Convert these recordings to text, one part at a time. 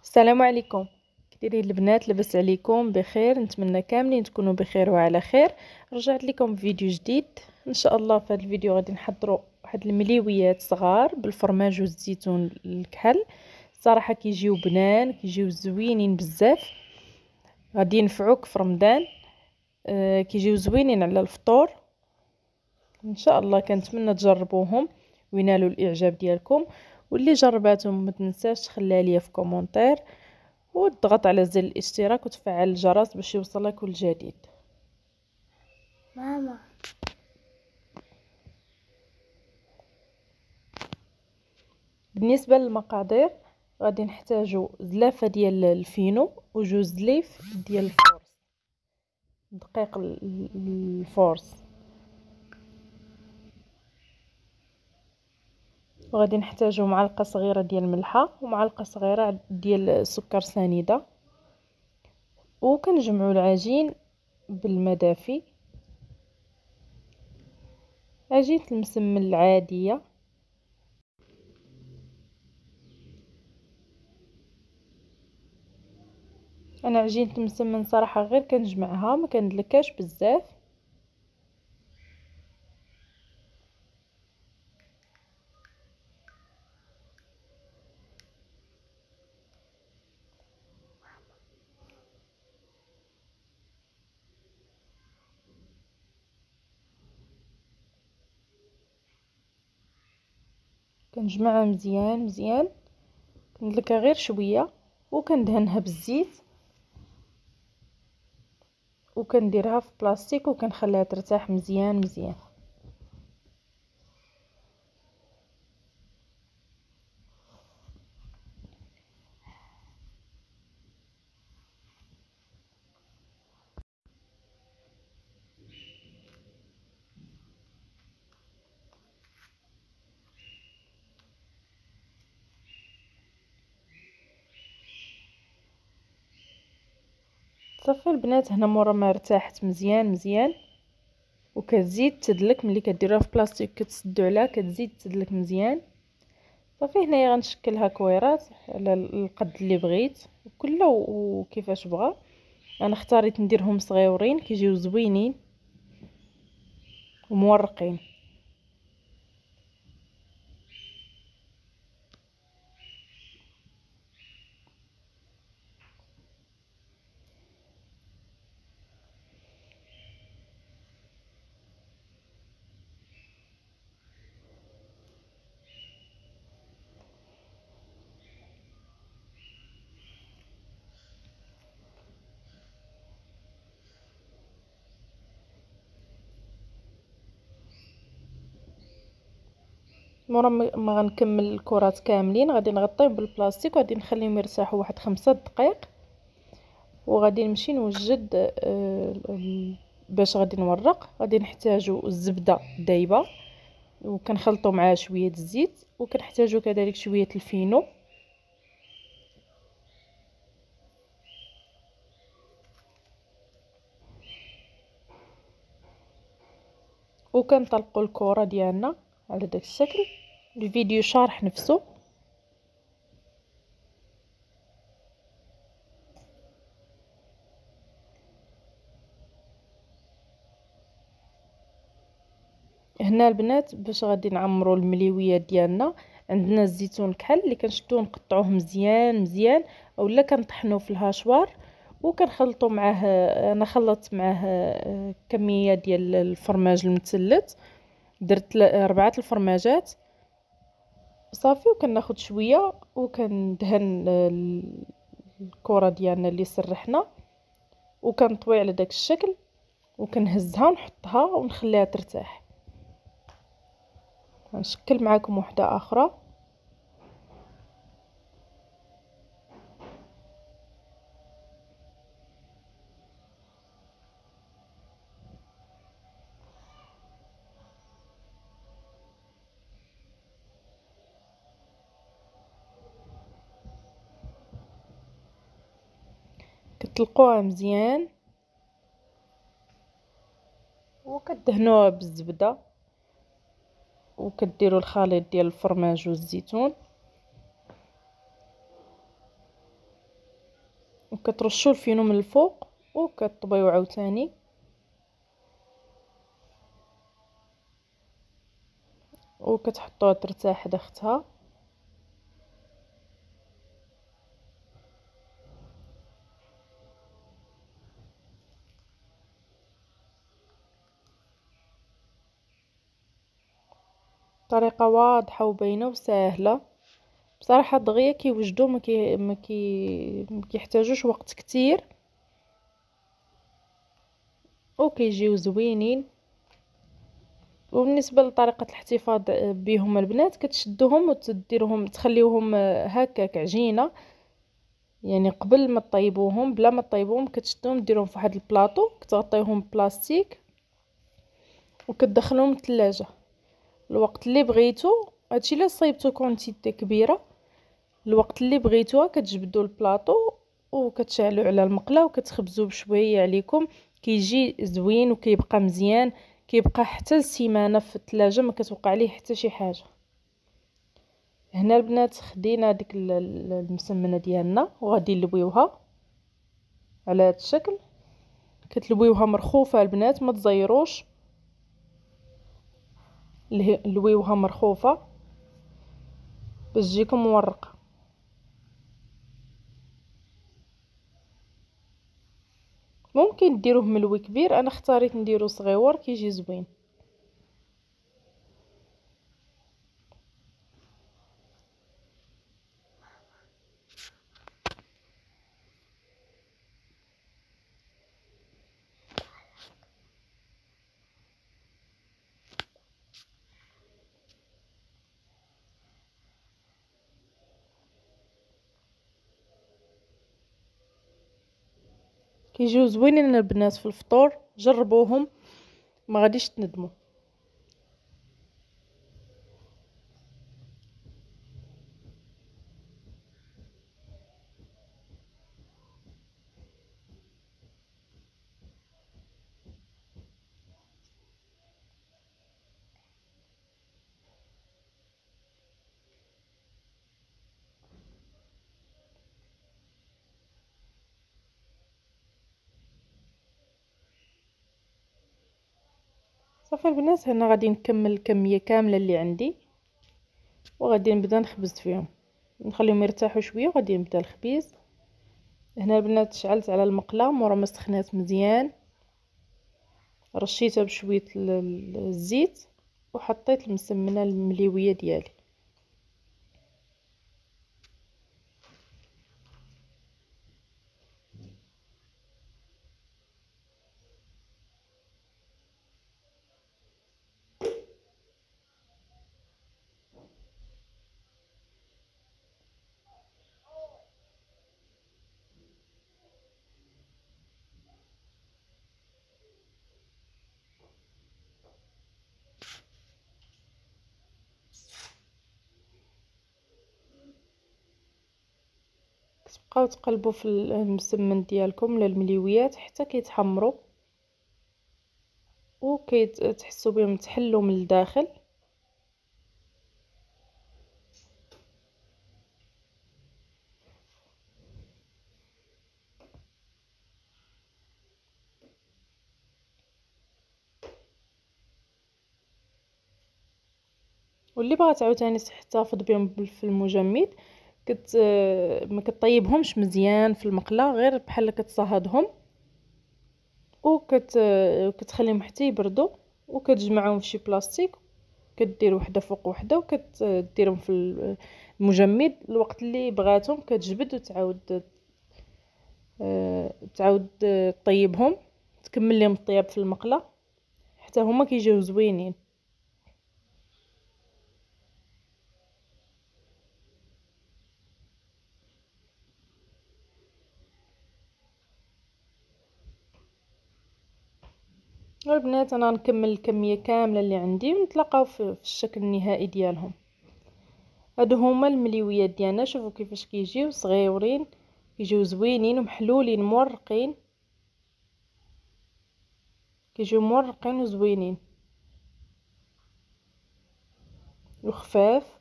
السلام عليكم. كديرين البنات؟ لاباس عليكم بخير؟ نتمنى كاملين تكونوا بخير وعلى خير. رجعت لكم فيديو جديد ان شاء الله. في هذا الفيديو غادي نحضروا واحد المليويات صغار بالفرماج والزيتون الكحل. صراحه كيجيو بنان، كيجيو زوينين بزاف، غادي ينفعوك في رمضان. كيجيو زوينين على الفطور ان شاء الله. كنتمنى تجربوهم وينالوا الاعجاب ديالكم، واللي جرباتهم ما تنساش تخليها ليا في كومونتير، وتضغط على زر الاشتراك وتفعل الجرس باش يوصلك كل جديد. ماما بالنسبه للمقادير غادي نحتاجو زلافه ديال الفينو وجوز ليف ديال الفورس، دقيق الفورس. وغادي نحتاجو معلقه صغيره ديال الملحه ومعلقه صغيره ديال السكر سنيده، وكنجمعوا العجين بالماء دافي، عجينه المسمن العاديه. انا عجينه المسمن صراحه غير كنجمعها، ما كندلكاش بزاف. كنجمعها مزيان مزيان، كندلكها غير شويه وكندهنها بالزيت، وكنديرها في بلاستيك وكنخليها ترتاح مزيان مزيان. صافي البنات، هنا مورا ما ارتاحت مزيان مزيان وكتزيد تدلك. ملي كديروها في بلاستيك كتسدو عليها كتزيد تدلك مزيان. صافي هنايا غنشكلها كويرات على القد اللي بغيت، كله وكيفاش بغا. انا اختاريت نديرهم صغيورين كيجيو زوينين ومورقين. مورا ما غنكمل الكرات كاملين غادي نغطيهم بالبلاستيك وغادي نخليهم يرتاحوا واحد 5 دقائق، وغادي نمشي نوجد باش غادي نورق. غادي نحتاجو الزبده دايبه وكنخلطو معها شويه الزيت، وكنحتاجو كذلك شويه الفينو، وكنطلقوا الكره ديالنا على داك الشكل. الفيديو شارح نفسه. هنا البنات باش غادي نعمروا المليويات ديالنا، عندنا الزيتون الكحل اللي كنشدوه نقطعوه مزيان مزيان، اولا كنطحنوه في الهاشوار وكنخلطوا معاه. انا خلطت معاه كميه ديال الفرماج المثلث، درت 4 الفرماجات صافي. وكناخد شويه وكندهن الكره ديالنا اللي سرحنا وكنطوي على داك الشكل، وكنهزها ونحطها ونخليها ترتاح. نشكل معكم وحده اخرى. كتلقوها مزيان وكدهنوها بالزبده، وكديروا الخليط ديال الفرماج والزيتون. وكترشوا الفينو من الفوق وكطبيو عاوتاني. وكتحطوها ترتاح حدا اختها. طريقه واضحه وبينه وسهله بصراحه. دغيا كيوجدوا ما كيحتاجوش وقت كتير وكيجيو زوينين. وبالنسبه لطريقه الاحتفاظ بهم البنات، كتشدوهم وتديروهم تخليوهم هكاك عجينه، يعني قبل ما طيبوهم بلا ما طيبوهم كتشدوهم ديروهم في واحد البلاطو، كتغطيوهم بلاستيك وكتدخلوهم الثلاجه الوقت اللي بغيتو. هادشي الا صايبتو كونتيتي كبيره، الوقت اللي بغيتوها كتجبدوا البلاطو وكتشعلوا على المقله وكتخبزوا بشويه عليكم. كيجي زوين وكيبقى مزيان، كيبقى حتى السيمانه في الثلاجه ما كتوقع عليه حتى شي حاجه. هنا البنات خدينا ديك المسمنه ديالنا وغادي نلويوها على هذا الشكل. كتلويوها مرخوفه البنات، ما تزيروش، لويوها مرخوفه باش تجيكم مورقه. ممكن ديروه ملوي كبير، انا اختاريت نديرو صغيور كيجي زوين. كيجيو زوينين البنات في الفطور، جربوهم ما غاديش تندموا. صافي البنات، هنا غادي نكمل الكميه كامله اللي عندي وغادي نبدا نخبز فيهم، نخليهم يرتاحوا شويه وغادي نبدا الخبيز. هنا البنات شعلت على المقله مورا ما سخنات مزيان، رشيتها بشويه الزيت وحطيت المسمنه المليويه ديالي. كتبقاو تقلبوا في المسمن ديالكم ولا المليويات حتى كيتحمروا وكتحسوا بهم تحلوا من الداخل. واللي بغات عاوتاني تحتفظ بهم في المجمد ما كطيبهمش مزيان في المقله، غير بحال كتصهدهم وكتخليهم حتى يبردوا وكتجمعهم في شي بلاستيك، كدير وحده فوق وحده وكتديرهم في المجمد. الوقت اللي بغاتهم كتجبد وتعاود تعاود طيبهم، تكمل لهم الطياب في المقله حتى هما كيجيو زوينين. البنات انا نكمل الكميه كامله اللي عندي ونتلاقاو في الشكل النهائي ديالهم. هادو هما المليويات ديالنا، شوفوا كيفاش كيجيو صغيورين، كيجيو زوينين ومحلولين مورقين، كيجيو مورقين وزوينين وخفاف.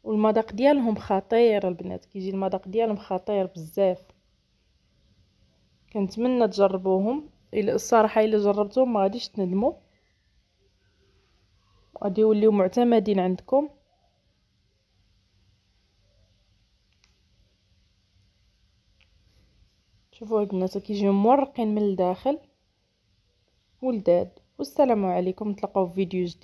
والمذاق ديالهم خطير البنات، كيجي المذاق ديالهم خطير بزاف. كنتمنى تجربوهم. الصراحه الا جربتوهم ما غاديش تندموا، غادي يوليو معتمدين عندكم. شوفوا البنات كيجيو مورقين من الداخل ولذاذ. والسلام عليكم، نتلاقاو في فيديو جديد.